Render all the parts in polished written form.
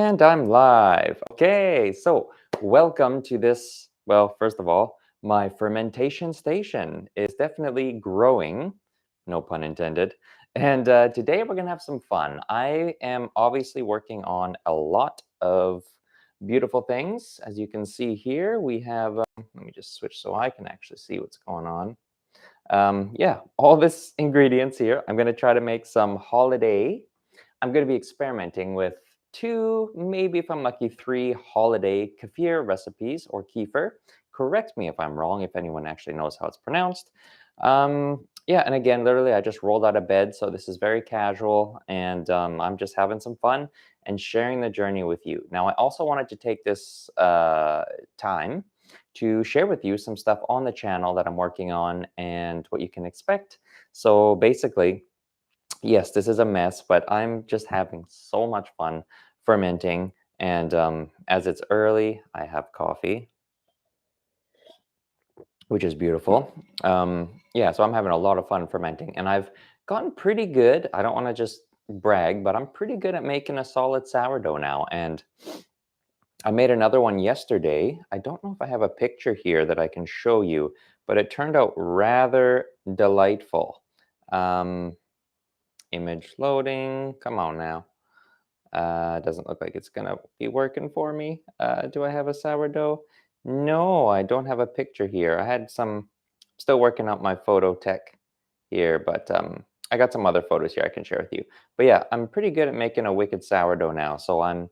And I'm live. Okay, so welcome to this. Well, first of all, my fermentation station is definitely growing, no pun intended. And today we're going to have some fun. I am obviously working on a lot of beautiful things. As you can see here, we have, let me just switch so I can actually see what's going on. Yeah, all this ingredients here. I'm going to try to make some holiday. I'm going to be experimenting with two, maybe if I'm lucky, three holiday kefir recipes or kefir. Correct me if I'm wrong, if anyone actually knows how it's pronounced. Yeah, and again, literally, I just rolled out of bed, so this is very casual, and I'm just having some fun and sharing the journey with you. Now, I also wanted to take this time to share with you some stuff on the channel that I'm working on and what you can expect. So basically, yes, this is a mess, but I'm just having so much fun fermenting. And as it's early, I have coffee, which is beautiful. Yeah, so I'm having a lot of fun fermenting, and I've gotten pretty good. I don't want to just brag, but I'm pretty good at making a solid sourdough now. And I made another one yesterday. I don't know if I have a picture here that I can show you, but it turned out rather delightful. Um, Image loading. Come on now. Doesn't look like it's gonna be working for me. Do I have a sourdough? No, I don't have a picture here. I had some, still working out my photo tech here, but I got some other photos here I can share with you. But yeah, I'm pretty good at making a wicked sourdough now. So I'm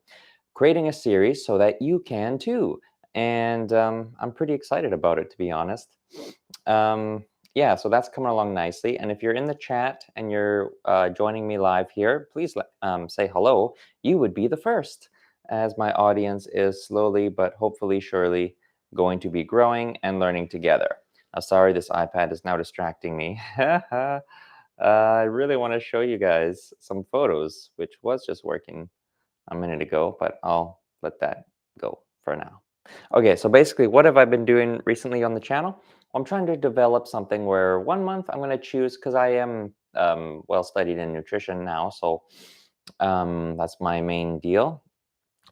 creating a series so that you can too. And I'm pretty excited about it, to be honest. Um, yeah, so that's coming along nicely. And if you're in the chat and you're joining me live here, please say hello. You would be the first, as my audience is slowly but hopefully surely going to be growing and learning together. Now, sorry, this iPad is now distracting me. I really want to show you guys some photos, which was just working a minute ago, but I'll let that go for now. Okay, so basically, what have I been doing recently on the channel? I'm trying to develop something where 1 month I'm going to choose, because I am well studied in nutrition now, so that's my main deal.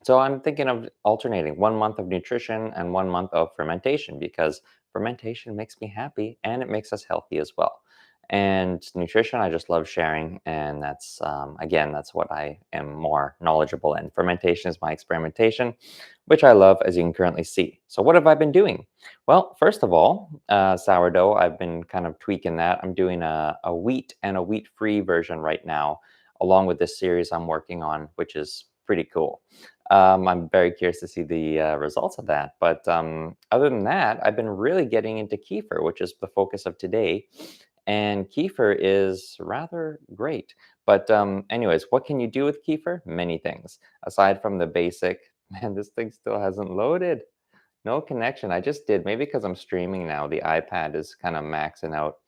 So I'm thinking of alternating 1 month of nutrition and 1 month of fermentation, because fermentation makes me happy and it makes us healthy as well. And nutrition, I just love sharing. And that's, again, that's what I am more knowledgeable in. Fermentation is my experimentation, which I love, as you can currently see. So what have I been doing? Well, first of all, sourdough, I've been kind of tweaking that. I'm doing a wheat and a wheat-free version right now, along with this series I'm working on, which is pretty cool. I'm very curious to see the results of that. But other than that, I've been really getting into kefir, which is the focus of today. And kefir is rather great. But anyways, what can you do with kefir? Many things. Aside from the basic, man, this thing still hasn't loaded. No connection. I just did. Maybe because I'm streaming now, the iPad is kind of maxing out.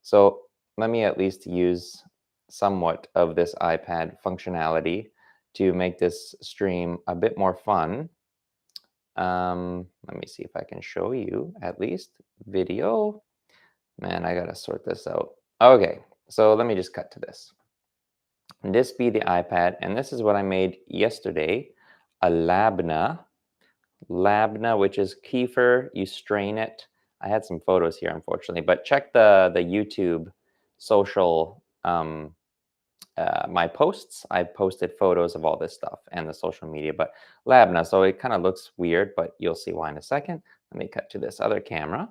So let me at least use somewhat of this iPad functionality to make this stream a bit more fun. Let me see if I can show you at least video. Man, I gotta sort this out. Okay, so let me just cut to this. This be the iPad, and this is what I made yesterday, a labna, which is kefir. You strain it. I had some photos here, unfortunately, but check the YouTube social my posts. I posted photos of all this stuff and the social media, but labna. So it kind of looks weird, but you'll see why in a second. Let me cut to this other camera.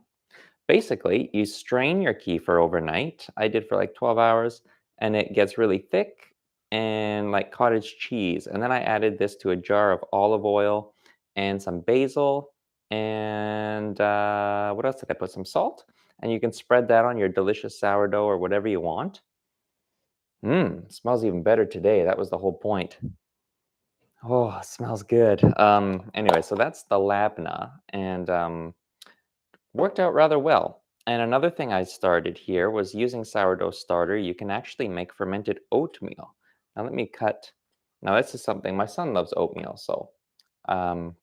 Basically, you strain your kefir overnight. I did for like 12 hours, and it gets really thick and like cottage cheese. And then I added this to a jar of olive oil and some basil. And what else did I put? Some salt. And you can spread that on your delicious sourdough or whatever you want. Smells even better today. That was the whole point. Oh, it smells good. Anyway, so that's the labna, and worked out rather well. And another thing I started here was using sourdough starter. You can actually make fermented oatmeal. Now let me cut. Now this is something, my son loves oatmeal, so um,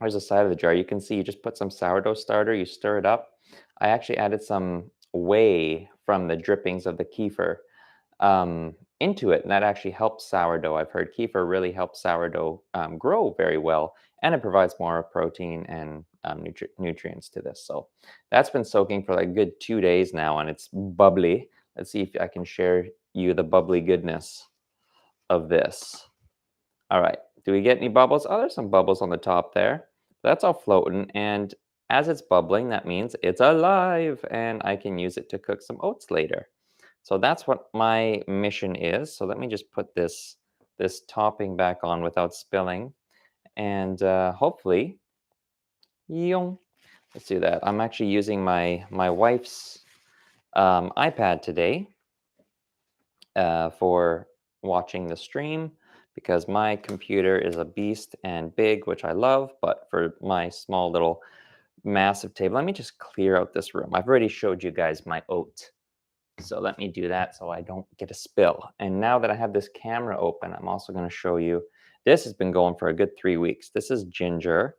there's a side of the jar. You can see you just put some sourdough starter, you stir it up. I actually added some whey from the drippings of the kefir. into it, and that actually helps sourdough. I've heard kefir really helps sourdough grow very well, and it provides more protein and nutrients to this. So that's been soaking for like a good 2 days now, and it's bubbly. Let's see if I can share you the bubbly goodness of this. All right, do we get any bubbles? Oh, there's some bubbles on the top there. That's all floating, and as it's bubbling, that means it's alive, and I can use it to cook some oats later. So that's what my mission is. So let me just put this topping back on without spilling, and hopefully, yong, let's do that. I'm actually using my wife's iPad today for watching the stream because my computer is a beast and big, which I love. But for my small little massive table, let me just clear out this room. I've already showed you guys my oat. So let me do that so I don't get a spill. And now that I have this camera open, I'm also going to show you. This has been going for a good 3 weeks. This is ginger,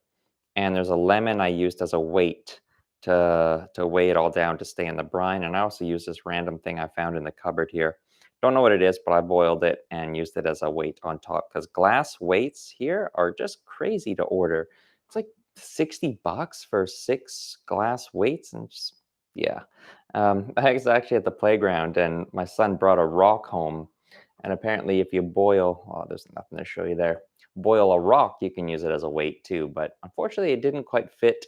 and there's a lemon I used as a weight to weigh it all down to stay in the brine. And I also use this random thing I found in the cupboard here. Don't know what it is, but I boiled it and used it as a weight on top because glass weights here are just crazy to order. It's like $60 for 6 glass weights, and just yeah. I was actually at the playground, and my son brought a rock home. And apparently, if you boil, oh, there's nothing to show you there. Boil a rock, you can use it as a weight too. But unfortunately, it didn't quite fit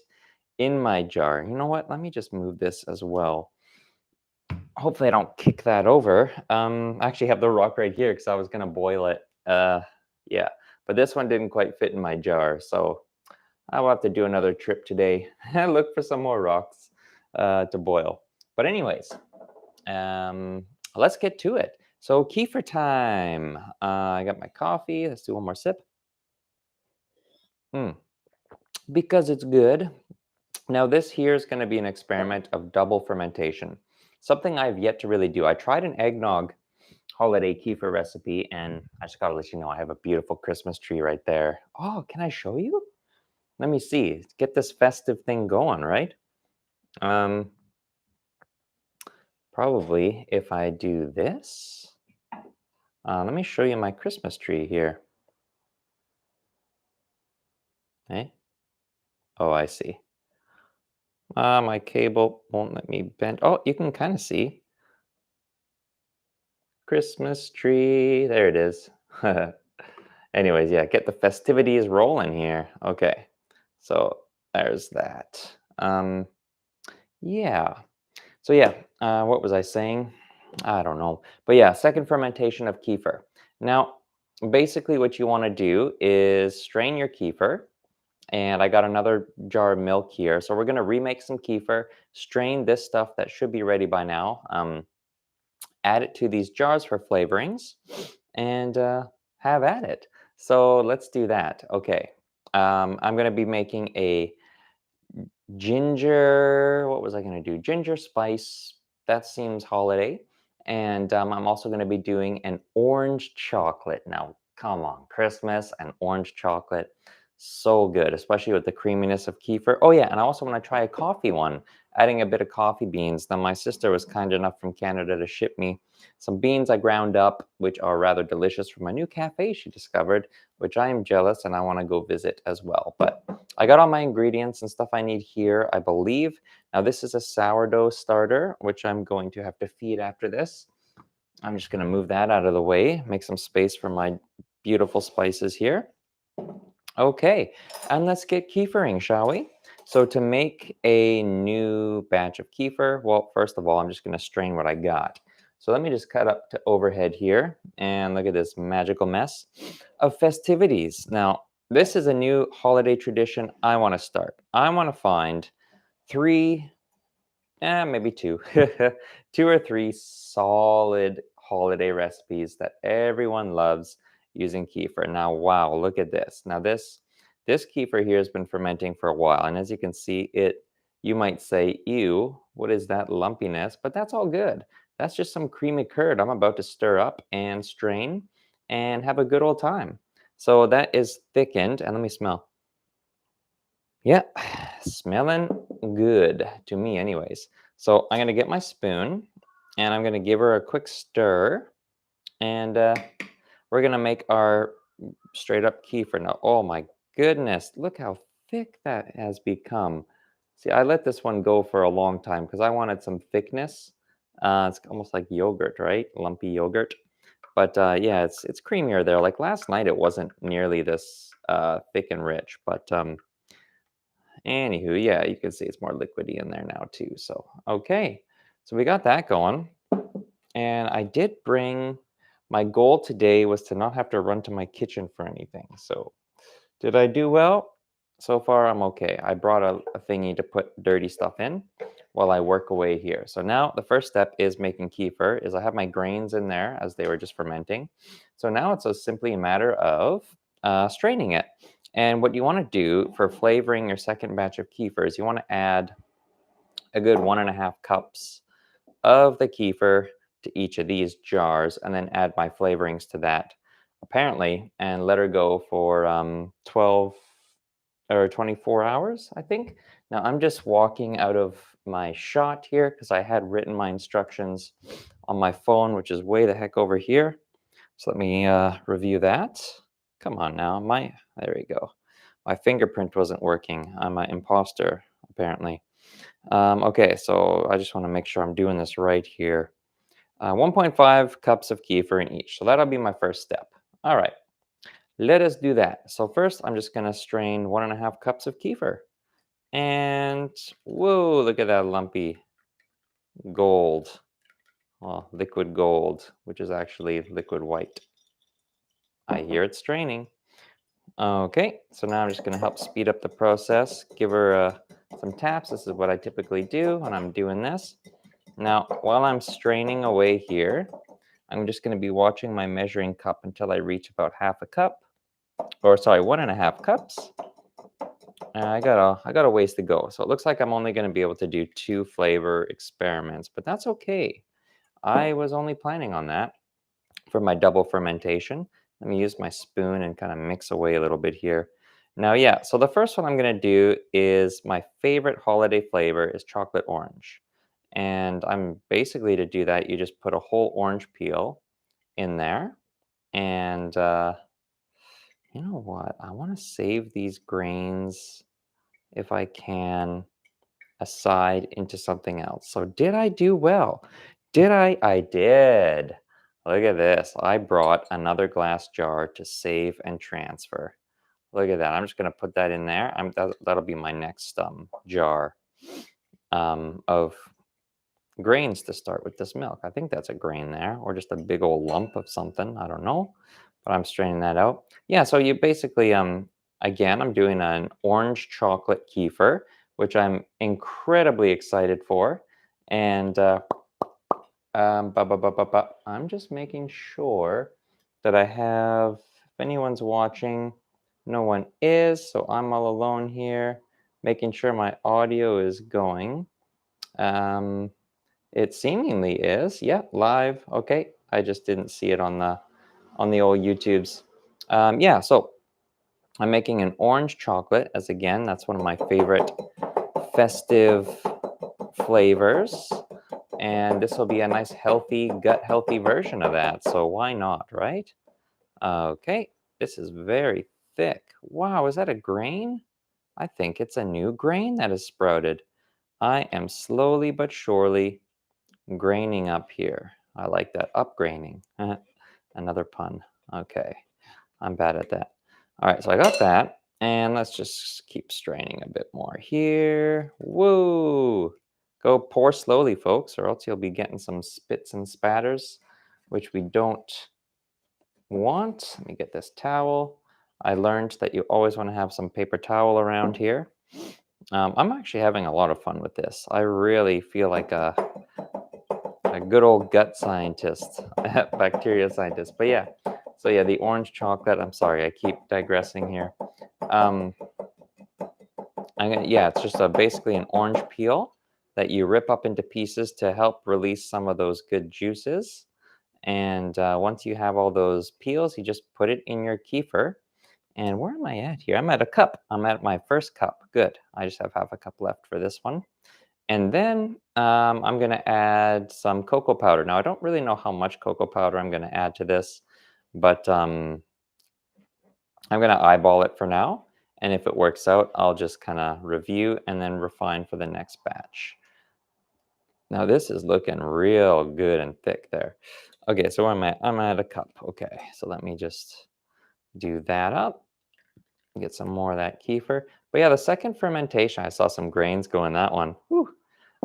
in my jar. You know what? Let me just move this as well. Hopefully, I don't kick that over. I actually have the rock right here because I was gonna boil it. Yeah, but this one didn't quite fit in my jar, so I will have to do another trip today and look for some more rocks to boil. But anyways, um, let's get to it. So kefir time. I got my coffee. Let's do one more sip. Mm, because it's good. Now this here is going to be an experiment of double fermentation. Something I've yet to really do. I tried an eggnog holiday kefir recipe, and I just got to let you know I have a beautiful Christmas tree right there. Oh, can I show you? Let me see. Get this festive thing going, right? Um, Probably if I do this. Let me show you my Christmas tree here. Hey? Oh, I see. My cable won't let me bend. Oh, you can kind of see. Christmas tree. There it is. Anyways, yeah, get the festivities rolling here. Okay. So there's that. Yeah. So yeah, what was I saying? I don't know. But yeah, second fermentation of kefir. Now, basically what you want to do is strain your kefir. And I got another jar of milk here. So we're going to remake some kefir, strain this stuff that should be ready by now, add it to these jars for flavorings, and have at it. So let's do that. Okay. I'm going to be making a ginger, what was I going to do? Ginger spice. That seems holiday. And I'm also going to be doing an orange chocolate. Now, come on, Christmas and orange chocolate. So good, especially with the creaminess of kefir. Oh, yeah, and I also want to try a coffee one, adding a bit of coffee beans. Now, my sister was kind enough from Canada to ship me some beans I ground up, which are rather delicious from a new cafe she discovered, which I am jealous and I want to go visit as well. But I got all my ingredients and stuff I need here, I believe. Now, this is a sourdough starter, which I'm going to have to feed after this. I'm just going to move that out of the way, make some space for my beautiful spices here. Okay, and let's get kefiring, shall we? So to make a new batch of kefir, well, first of all, I'm just going to strain what I got. So let me just cut up to overhead here, and look at this magical mess of festivities. Now, this is a new holiday tradition I want to start. I want to find three, maybe two, two or three solid holiday recipes that everyone loves using kefir. Now, wow, look at this. Now, this kefir here has been fermenting for a while, and as you can see, you might say, ew, what is that lumpiness? But that's all good. That's just some creamy curd I'm about to stir up and strain and have a good old time. So that is thickened, and let me smell. Yeah, smelling good to me anyways. So I'm going to get my spoon and I'm going to give her a quick stir. And we're gonna make our straight up kefir now. Oh my goodness, look how thick that has become. See, I let this one go for a long time because I wanted some thickness. It's almost like yogurt, right? Lumpy yogurt. But yeah, it's creamier there. Like last night, it wasn't nearly this thick and rich. But anywho, yeah, you can see it's more liquidy in there now too. So okay, so we got that going. And I did bring my goal today was to not have to run to my kitchen for anything. So, did I do well? So far, I'm okay. I brought a thingy to put dirty stuff in while I work away here. So now the first step is making kefir. Is I have my grains in there as they were just fermenting. So now it's simply a matter of straining it. And what you want to do for flavoring your second batch of kefir is you want to add a good 1.5 cups of the kefir to each of these jars and then add my flavorings to that apparently and let her go for 12 or 24 hours, I think. Now I'm just walking out of my shot here because I had written my instructions on my phone, which is way the heck over here. So let me review that. Come on now, there we go. My fingerprint wasn't working. I'm an imposter, apparently. Okay, so I just want to make sure I'm doing this right here. 1.5 cups of kefir in each. So that'll be my first step. All right, let us do that. So first, I'm just going to strain 1.5 cups of kefir. And whoa, look at that lumpy gold. Well, liquid gold, which is actually liquid white. I hear it straining. Okay, so now I'm just going to help speed up the process. Give her some taps. This is what I typically do when I'm doing this. Now, while I'm straining away here, I'm just going to be watching my measuring cup until I reach about half a cup, or sorry, 1.5 cups. I got a ways to go. So it looks like I'm only going to be able to do 2 flavor experiments, but that's okay. I was only planning on that for my double fermentation. Let me use my spoon and kind of mix away a little bit here. Now, yeah, so the first one I'm going to do is my favorite holiday flavor is chocolate orange. And I'm basically to do that, you just put a whole orange peel in there. And you know what? I want to save these grains if I can aside into something else. So did I do well? Did I? I did. Look at this. I brought another glass jar to save and transfer. Look at that. I'm just going to put that in there. That'll be my next jar of grains to start with this milk. I think that's a grain there, or just a big old lump of something. I don't know, but I'm straining that out. Yeah, so you basically, again, I'm doing an orange chocolate kefir, which I'm incredibly excited for. And I'm just making sure that I have, if anyone's watching, no one is, so I'm all alone here, making sure my audio is going. It seemingly is. Yeah, live. Okay. I just didn't see it on the old YouTubes. Yeah, so I'm making an orange chocolate, as again, that's one of my favorite festive flavors. And this will be a nice, healthy, gut healthy version of that. So why not, right? Okay, this is very thick. Wow, is that a grain? I think it's a new grain that has sprouted. I am slowly but surely graining up here. I like that. Upgraining. Another pun. Okay. I'm bad at that. All right. So I got that. And let's just keep straining a bit more here. Whoa. Go pour slowly, folks, or else you'll be getting some spits and spatters, which we don't want. Let me get this towel. I learned that you always want to have some paper towel around here. I'm actually having a lot of fun with this. I really feel like a good old gut scientist, bacteria scientist. But yeah, so yeah, the orange chocolate. I'm sorry, I keep digressing here. Um, yeah, it's just basically an orange peel that you rip up into pieces to help release some of those good juices. And once you have all those peels, you just put it in your kefir. And where am I at here? I'm at a cup. I'm at my first cup. Good. I just have half a cup left for this one. And then I'm going to add some cocoa powder. Now, I don't really know how much cocoa powder I'm going to add to this, but I'm going to eyeball it for now. And if it works out, I'll just kind of review and then refine for the next batch. Now, this is looking real good and thick there. Okay, so I'm at a cup. Okay, so let me just do that up. Get some more of that kefir. But yeah, the second fermentation, I saw some grains go in that one. Whew.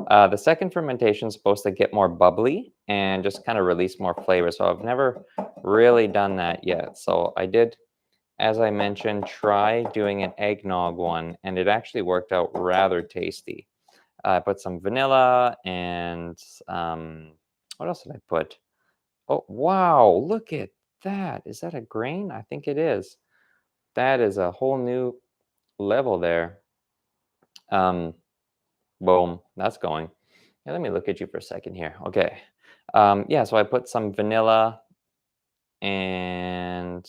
The second fermentation is supposed to get more bubbly and just kind of release more flavor. So I've never really done that yet. So I did, as I mentioned, try doing an eggnog one, and it actually worked out rather tasty. I put some vanilla and what else did I put? Oh, wow, look at that. Is that a grain? I think it is. That is a whole new level there. Um, Boom, that's going. Yeah, let me look at you for a second here. Okay. Yeah, so I put some vanilla and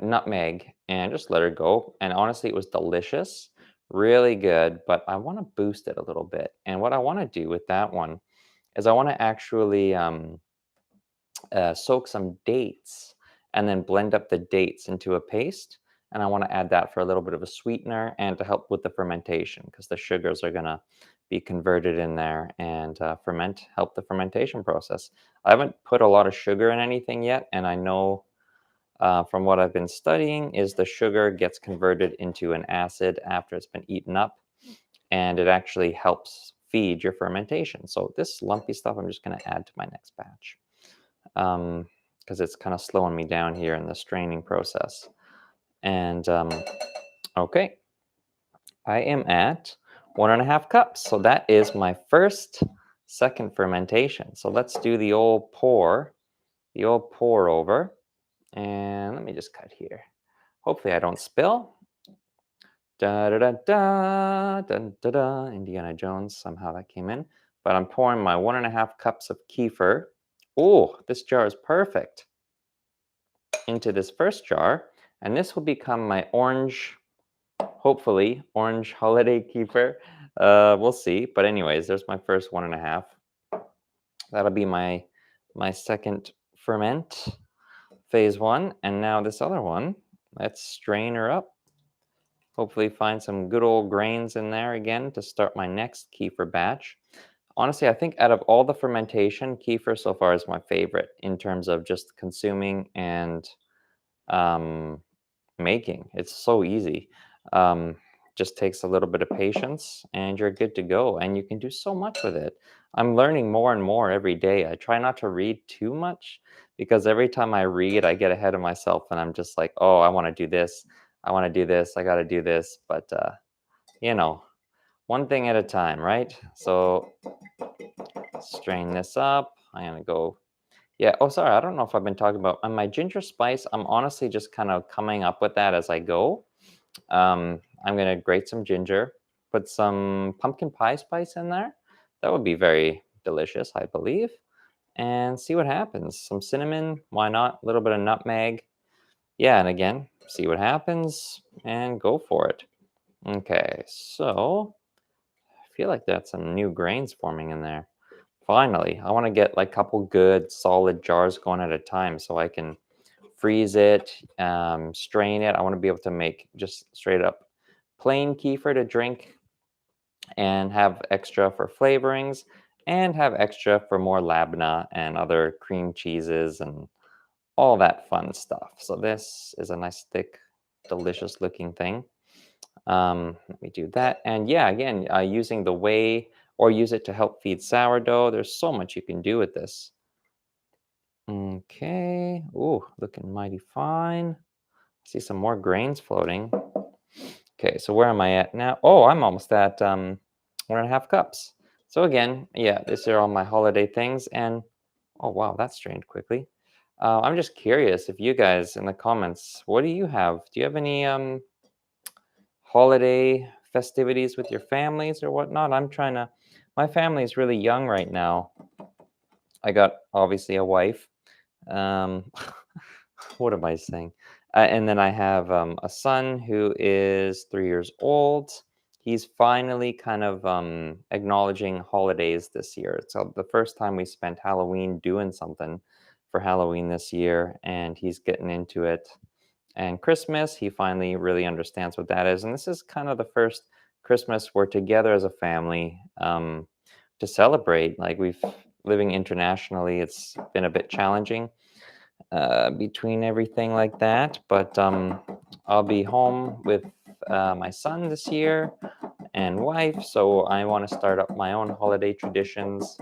nutmeg and just let her go. And honestly, it was delicious, really good, but I want to boost it a little bit. And what I want to do with that one is I want to actually soak some dates and then blend up the dates into a paste. And I want to add that for a little bit of a sweetener and to help with the fermentation because the sugars are going to be converted in there and help the fermentation process. I haven't put a lot of sugar in anything yet, and I know from what I've been studying is the sugar gets converted into an acid after it's been eaten up, and it actually helps feed your fermentation. So this lumpy stuff I'm just going to add to my next batch because it's kind of slowing me down here in the straining process. And okay, I am at 1.5 cups. So that is my second fermentation. So let's do the old pour over. And let me just cut here. Hopefully I don't spill. Da da da da da da da. Indiana Jones, somehow that came in. But I'm pouring my 1.5 cups of kefir. Oh, this jar is perfect. Into this first jar, and this will become my orange, hopefully, orange holiday kefir. We'll see. But anyways, there's my first 1.5. That'll be my second ferment, phase one. And now this other one, let's strain her up. Hopefully find some good old grains in there again to start my next kefir batch. Honestly, I think out of all the fermentation, kefir so far is my favorite in terms of just consuming and um, making. It's so easy. Um, just takes a little bit of patience and you're good to go. And you can do so much with it. I'm learning more and more every day. I try not to read too much because every time I read, I get ahead of myself and I'm just like, oh, I want to do this. I want to do this. I got to do this. But, you know, one thing at a time, right? So strain this up. I'm going to go. Yeah. Oh, sorry. I don't know if I've been talking about my ginger spice. I'm honestly just kind of coming up with that as I go. I'm going to grate some ginger, put some pumpkin pie spice in there. That would be very delicious, I believe. And see what happens. Some cinnamon, why not? A little bit of nutmeg. Yeah, and again, see what happens and go for it. Okay, so I feel like that's some new grains forming in there. Finally, I want to get like a couple good solid jars going at a time so I can freeze it, strain it. I want to be able to make just straight up plain kefir to drink and have extra for flavorings and have extra for more labna and other cream cheeses and all that fun stuff. So this is a nice thick, delicious looking thing. Let me do that. And yeah, again, using the whey or use it to help feed sourdough. There's so much you can do with this. Okay. Ooh, looking mighty fine. See some more grains floating. Okay, so where am I at now? Oh, I'm almost at 1.5 cups. So again, yeah, these are all my holiday things. And oh, wow, that strained quickly. I'm just curious if you guys in the comments, what do you have? Do you have any holiday festivities with your families or whatnot? My family is really young right now. I got obviously a wife. Um, what am I saying? And then I have a son who is 3 years old. he's finally kind of acknowledging holidays this year. So the first time we spent Halloween doing something for Halloween this year, and he's getting into it. And Christmas, he finally really understands what that is. And this is kind of the first Christmas we're together as a family to celebrate. Like we've living internationally, it's been a bit challenging between everything like that. But I'll be home with my son this year and wife, so I want to start up my own holiday traditions.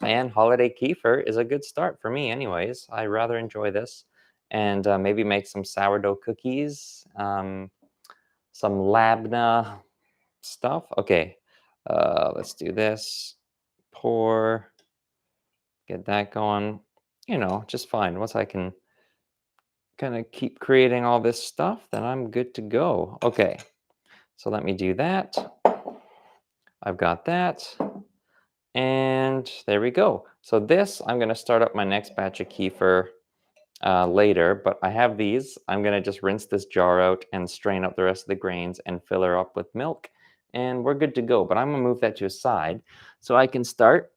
And holiday kefir is a good start for me, anyways. I rather enjoy this, and maybe make some sourdough cookies, some labna stuff. Okay, let's do this. Pour, get that going. You know, just fine. Once I can kind of keep creating all this stuff, then I'm good to go. Okay, so let me do that. I've got that. And there we go. So this, I'm going to start up my next batch of kefir later, but I have these. I'm going to just rinse this jar out and strain up the rest of the grains and fill her up with milk. And we're good to go. But I'm going to move that to a side so I can start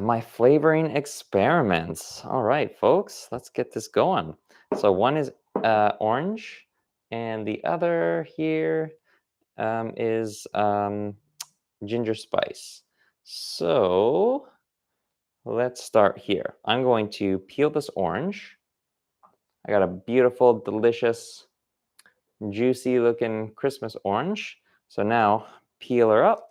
my flavoring experiments. All right, folks, let's get this going. So one is orange, and the other here is ginger spice. So let's start here. I'm going to peel this orange. I got a beautiful, delicious, juicy looking Christmas orange. So now peel her up.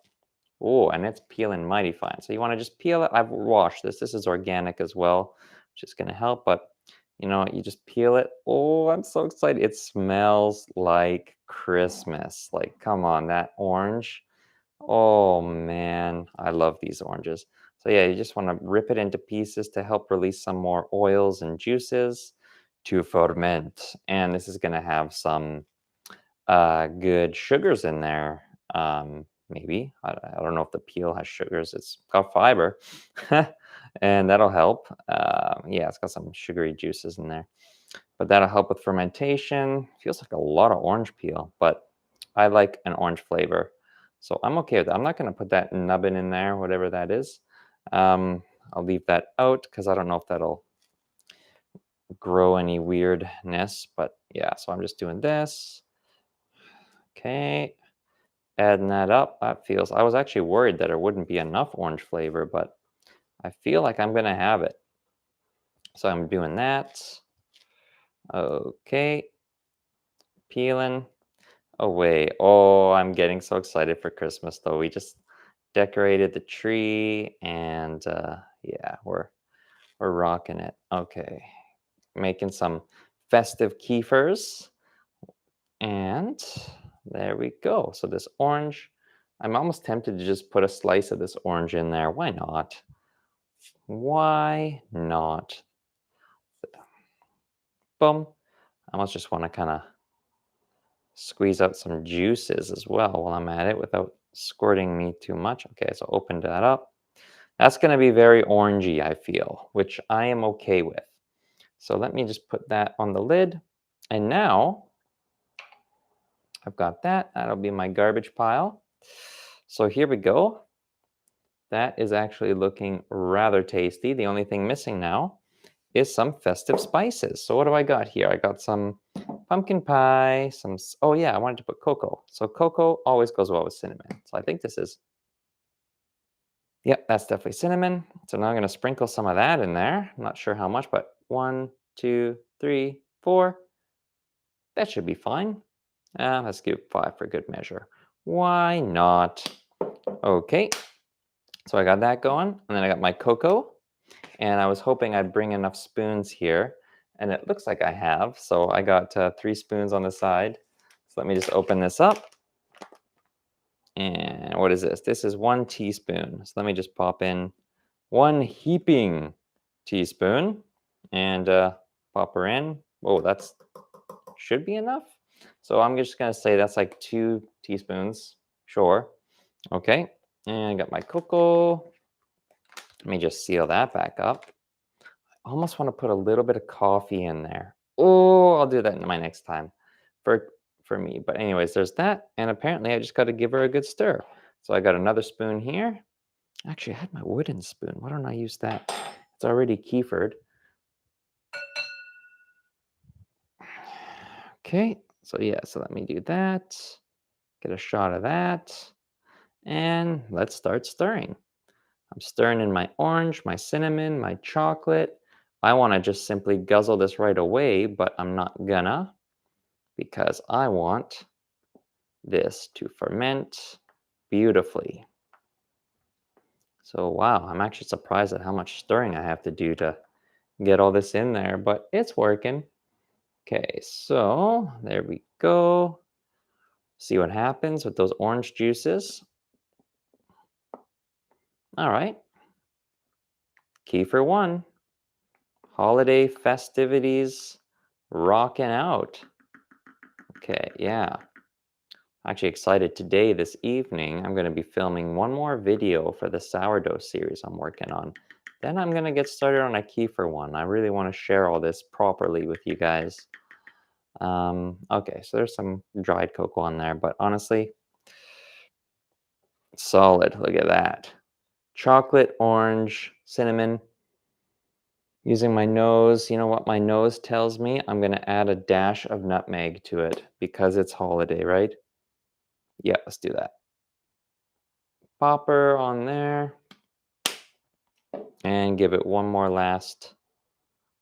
Oh, and it's peeling mighty fine. So you want to just peel it. I've washed this. This is organic as well, which is going to help. But you know, you just peel it. Oh, I'm so excited. It smells like Christmas. Like, come on, that orange. Oh man, I love these oranges. So yeah, you just want to rip it into pieces to help release some more oils and juices to ferment. And this is going to have some good sugars in there. Maybe I don't know if the peel has sugars. It's got fiber, and that'll help. Yeah, it's got some sugary juices in there, but that'll help with fermentation. Feels like a lot of orange peel, but I like an orange flavor, so I'm okay with that. I'm not going to put that nubbin in there, whatever that is. I'll leave that out because I don't know if that'll grow any weirdness. But yeah, so I'm just doing this. Okay, adding that up. That feels. I was actually worried that there wouldn't be enough orange flavor, but I feel like I'm going to have it. So I'm doing that. Okay, peeling away. Oh, I'm getting so excited for Christmas though. We just decorated the tree, and yeah, we're rocking it. Okay, making some festive kefirs, and there we go. So this orange, I'm almost tempted to just put a slice of this orange in there. Why not? Why not? Boom. I almost just want to kind of squeeze out some juices as well while I'm at it without squirting me too much. Okay, so open that up. That's going to be very orangey, I feel, which I am okay with. So let me just put that on the lid. And now I've got that. That'll be my garbage pile. So here we go. That is actually looking rather tasty. The only thing missing now is some festive spices. So what do I got here? I got some pumpkin pie, oh yeah, I wanted to put cocoa. So cocoa always goes well with cinnamon. So I think this is, yep, that's definitely cinnamon. So now I'm gonna sprinkle some of that in there. I'm not sure how much, but 1, 2, 3, 4. That should be fine. Let's give 5 for good measure. Why not? Okay, so I got that going, and then I got my cocoa, and I was hoping I'd bring enough spoons here, and it looks like I have. So I got 3 spoons on the side. So let me just open this up. And what is this? This is 1 teaspoon. So let me just pop in 1 heaping teaspoon and pop her in. Oh, that's should be enough. So I'm just gonna say that's like 2 teaspoons. Sure. Okay. And I got my cocoa. Let me just seal that back up. I almost want to put a little bit of coffee in there. Oh, I'll do that in my next time. For for me. But anyways, there's that. And apparently I just got to give her a good stir. So I got another spoon here. Actually, I had my wooden spoon. Why don't I use that? It's already kefired. Okay, so yeah, so let me do that. Get a shot of that. And let's start stirring. I'm stirring in my orange, my cinnamon, my chocolate. I want to just simply guzzle this right away, but I'm not gonna because I want this to ferment beautifully. So, wow, I'm actually surprised at how much stirring I have to do to get all this in there, but it's working. Okay, so there we go. See what happens with those orange juices. All right, key for one. Holiday festivities rocking out. Okay, yeah. Actually excited today, this evening, I'm going to be filming one more video for the sourdough series I'm working on. Then I'm going to get started on a kefir one. I really want to share all this properly with you guys. Okay, so there's some dried cocoa on there, but honestly, solid. Look at that. Chocolate, orange, cinnamon. Using my nose, you know what my nose tells me? I'm going to add a dash of nutmeg to it because it's holiday, right? Yeah, let's do that. Popper on there. And give it one more last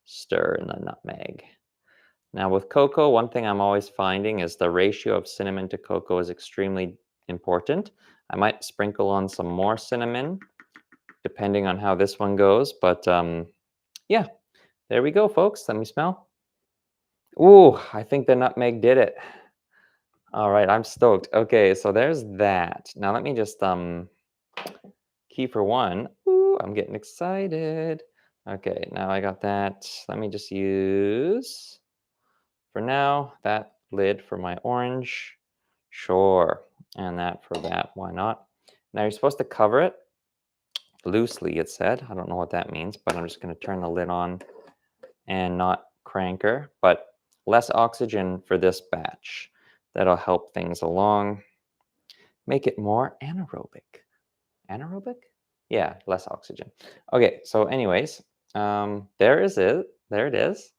stir in the nutmeg. Now with cocoa, one thing I'm always finding is the ratio of cinnamon to cocoa is extremely important. I might sprinkle on some more cinnamon depending on how this one goes, but yeah, there we go, folks. Let me smell. Ooh, I think the nutmeg did it. All right, I'm stoked. Okay, so there's that. Now let me just key for one. Ooh, I'm getting excited. Okay, now I got that. Let me just use, for now, that lid for my orange. Sure. And that for that. Why not? Now you're supposed to cover it loosely, it said. I don't know what that means, but I'm just going to turn the lid on and not crank her. But less oxygen for this batch. That'll help things along. Make it more anaerobic. Anaerobic? Yeah, less oxygen. Okay, so anyways, there is it. There it is.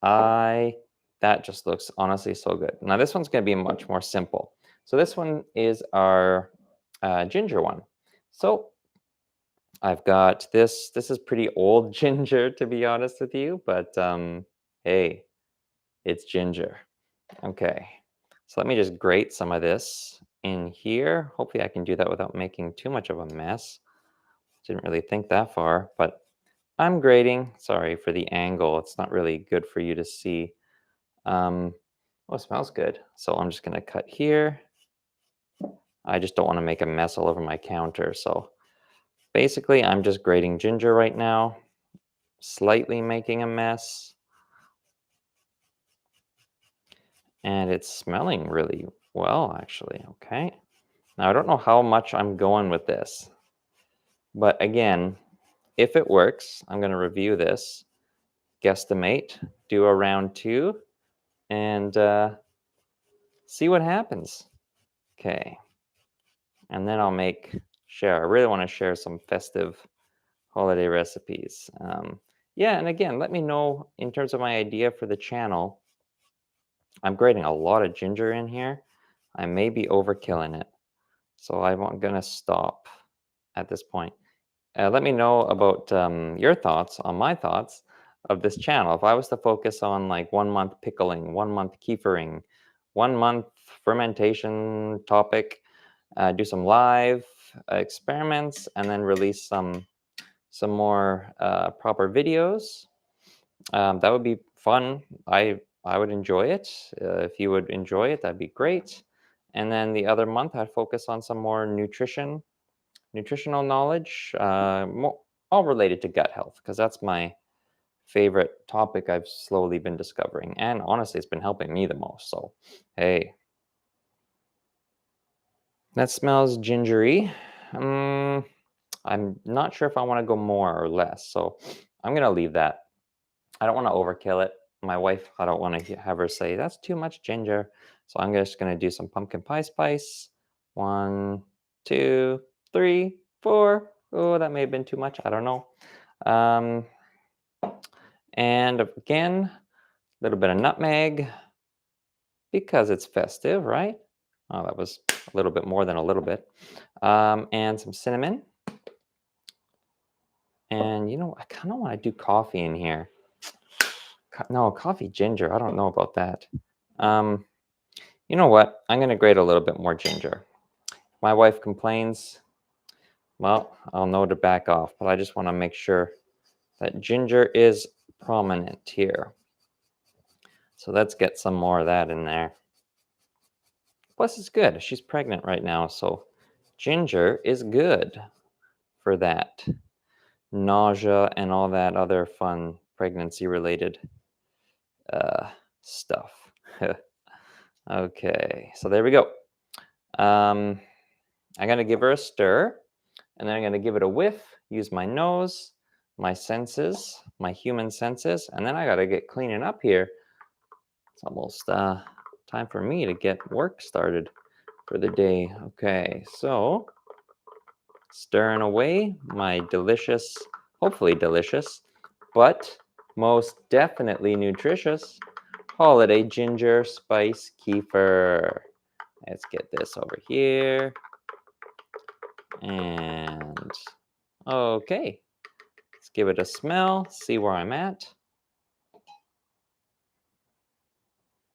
I That just looks honestly so good. Now this one's going to be much more simple. So this one is our ginger one. So I've got this. This is pretty old ginger, to be honest with you, but hey, it's ginger. Okay, so let me just grate some of this in here. Hopefully I can do that without making too much of a mess. Didn't really think that far, but I'm grating. Sorry for the angle. It's not really good for you to see. Oh, it smells good. So I'm just going to cut here. I just don't want to make a mess all over my counter. So basically, I'm just grating ginger right now, slightly making a mess. And it's smelling really well, actually. Okay. Now, I don't know how much I'm going with this. But again, if it works, I'm going to review this, guesstimate, do a round two, and see what happens. Okay. And then I'll share. I really want to share some festive holiday recipes. Yeah, and again, let me know in terms of my idea for the channel. I'm grating a lot of ginger in here. I may be overkilling it. So I'm going to stop at this point. Let me know about your thoughts on my thoughts of this channel. If I was to focus on like 1 month pickling, 1 month kefiring, 1 month fermentation topic, do some live experiments, and then release some more proper videos. That would be fun. I would enjoy it. If you would enjoy it, that'd be great. And then the other month, I'd focus on some more nutritional knowledge, all related to gut health, because that's my favorite topic I've slowly been discovering. And honestly, it's been helping me the most. So, hey, that smells gingery. I'm not sure if I want to go more or less. So I'm going to leave that. I don't want to overkill it. my wife, I don't want to have her say that's too much ginger. So I'm just going to do some pumpkin pie spice. 1, 2, 3, 4. Oh, that may have been too much. I don't know. Um, and again, a little bit of nutmeg because it's festive, right? Oh, that was a little bit more than a little bit. And some cinnamon. And I kind of want to do coffee in here. No, coffee ginger. I don't know about that. Um, you know what? I'm going to grate a little bit more ginger. My wife complains. Well, I'll know to back off, but I just want to make sure that ginger is prominent here. So let's get some more of that in there. Plus, it's good. She's pregnant right now, so ginger is good for that. Nausea and all that other fun pregnancy-related uh, stuff. Okay, so there we go. I'm gonna give her a stir, and then I'm gonna give it a whiff, use my nose, my senses, my human senses, and then I gotta get cleaning up here. It's almost time for me to get work started for the day. Okay, so stirring away my delicious, hopefully delicious, but most definitely nutritious holiday ginger spice kefir. Let's get this over here. And okay, let's give it a smell, see where I'm at.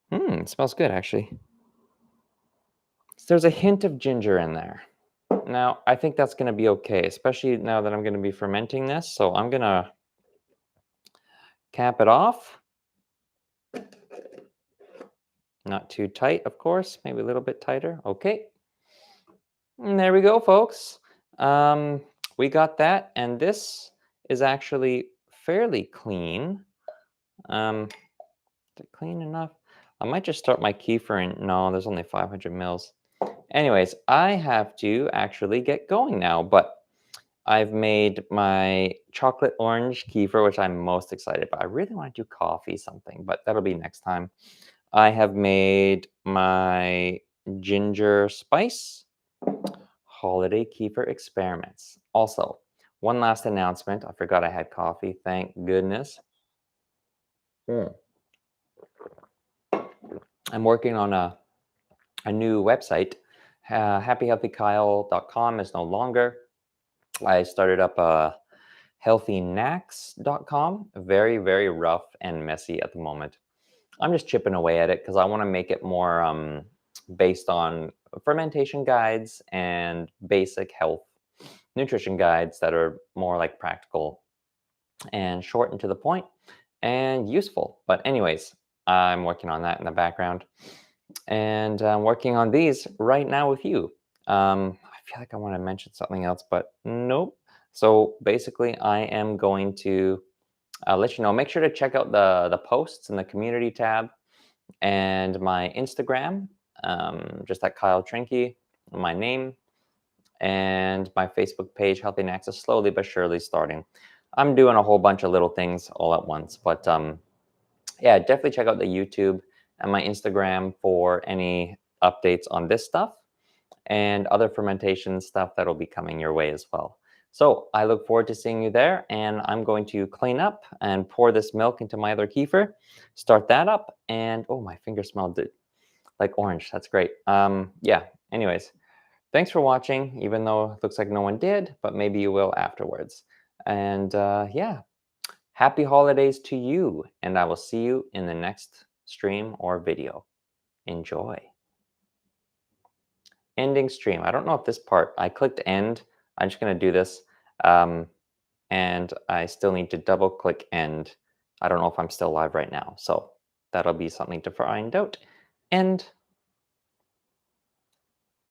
It smells good actually. So there's a hint of ginger in there. Now, I think that's going to be okay, especially now that I'm going to be fermenting this. So I'm going to cap it off. Not too tight, of course, maybe a little bit tighter. Okay. And there we go, folks. We got that, and this is actually fairly clean. Is it clean enough? I might just start my kefir in. No, there's only 500 mils. Anyways, I have to actually get going now, but I've made my chocolate orange kefir, which I'm most excited about. I really want to do coffee something, but that'll be next time. I have made my ginger spice holiday kefir experiments. Also, one last announcement. I forgot I had coffee. Thank goodness. Mm. I'm working on a new website. HappyHealthyKyle.com is no longer. I started up healthynacks.com. Very, very rough and messy at the moment. I'm just chipping away at it because I want to make it more based on fermentation guides and basic health nutrition guides that are more like practical and short and to the point and useful. But anyways, I'm working on that in the background, and I'm working on these right now with you. I feel like I want to mention something else, but nope. So basically, I am going to let you know. Make sure to check out the posts in the community tab and my Instagram, just at Kyle Trinke, my name, and my Facebook page, Healthy Knacks, is slowly but surely starting. I'm doing a whole bunch of little things all at once, but yeah, definitely check out the YouTube and my Instagram for any updates on this stuff and other fermentation stuff that'll be coming your way as well. So I look forward to seeing you there, and I'm going to clean up and pour this milk into my other kefir, start that up, and oh, my finger smelled like orange. That's great. Yeah, anyways, thanks for watching, even though it looks like no one did, but maybe you will afterwards. And yeah, happy holidays to you, and I will see you in the next stream or video. Enjoy. Ending stream. I don't know if this part, I clicked end. I'm just going to do this. And I still need to double click end. I don't know if I'm still live right now. So that'll be something to find out. End.